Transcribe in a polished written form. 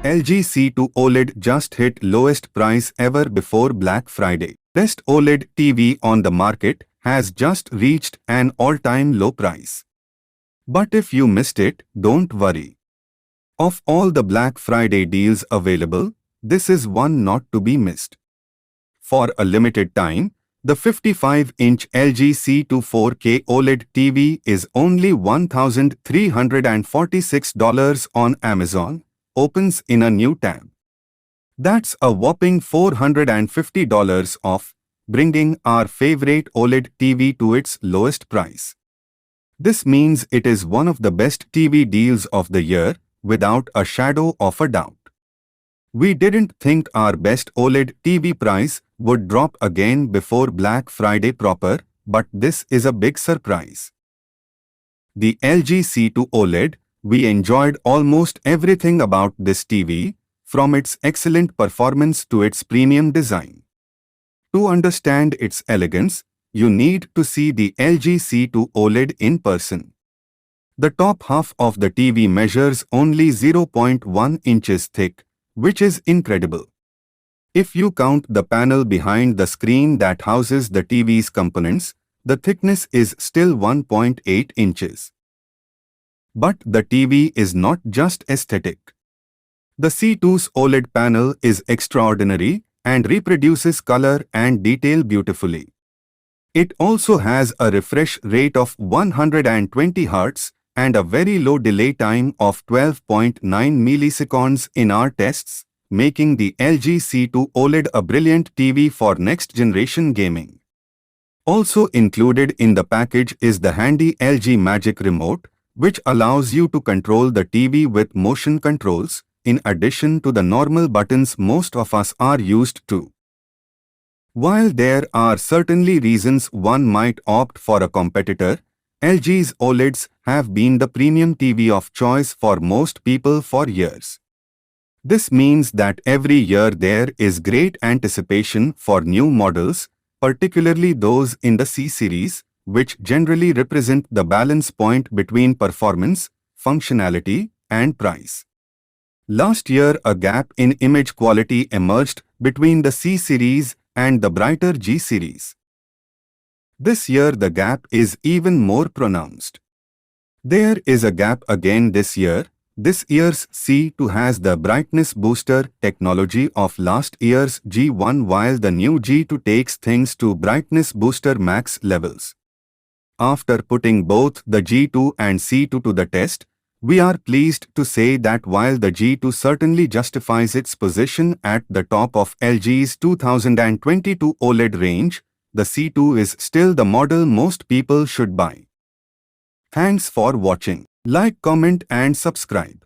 LG C2 OLED just hit lowest price ever before Black Friday. Best OLED TV on the market has just reached an all-time low price. But if you missed it, don't worry. Of all the Black Friday deals available, this is one not to be missed. For a limited time, the 55-inch LG C2 4K OLED TV is only $1,346 on Amazon. Opens in a new tab. That's a whopping $450 off, bringing our favorite OLED TV to its lowest price. This means it is one of the best TV deals of the year, without a shadow of a doubt. We didn't think our best OLED TV price would drop again before Black Friday proper, but this is a big surprise. The LG C2 OLED. We enjoyed almost everything about this TV, from its excellent performance to its premium design. To understand its elegance, you need to see the LG C2 OLED in person. The top half of the TV measures only 0.1 inches thick, which is incredible. If you count the panel behind the screen that houses the TV's components, the thickness is still 1.8 inches. But the TV is not just aesthetic. The C2's OLED panel is extraordinary and reproduces color and detail beautifully. It also has a refresh rate of 120 Hz and a very low delay time of 12.9 milliseconds in our tests, making the LG C2 OLED a brilliant TV for next-generation gaming. Also included in the package is the handy LG Magic Remote, which allows you to control the TV with motion controls, in addition to the normal buttons most of us are used to. While there are certainly reasons one might opt for a competitor, LG's OLEDs have been the premium TV of choice for most people for years. This means that every year there is great anticipation for new models, particularly those in the C series, which generally represent the balance point between performance, functionality, and price. Last year, a gap in image quality emerged between the C series and the brighter G series. This year, the gap is even more pronounced. There is a gap again this year. This year's C2 has the brightness booster technology of last year's G1, while the new G2 takes things to brightness booster max levels. After putting both the G2 and C2 to the test, we are pleased to say that while the G2 certainly justifies its position at the top of LG's 2022 OLED range, the C2 is still the model most people should buy. Thanks for watching. Like, comment and subscribe.